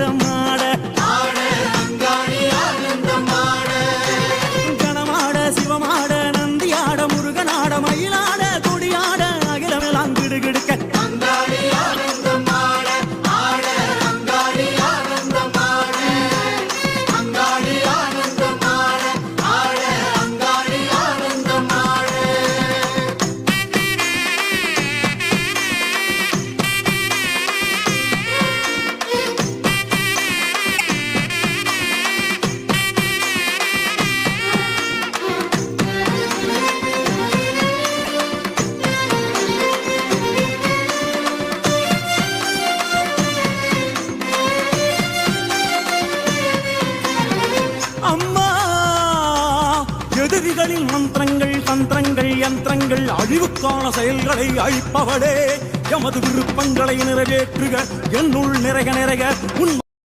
ஆனந்தமாட கணமாட சிவமாட நந்தியாட முருகனாட மயிலாட கொடியாட அகிலமெல்லாம் கிடுகிடுக்க அம்மா எதிரிகளின் மந்திரங்கள் தந்திரங்கள் யந்திரங்கள் அழிவுக்கான செயல்களை அழிப்பவளே எமது விருப்பங்களை நிறைவேற்றுக என்னுள் நிறைய உன்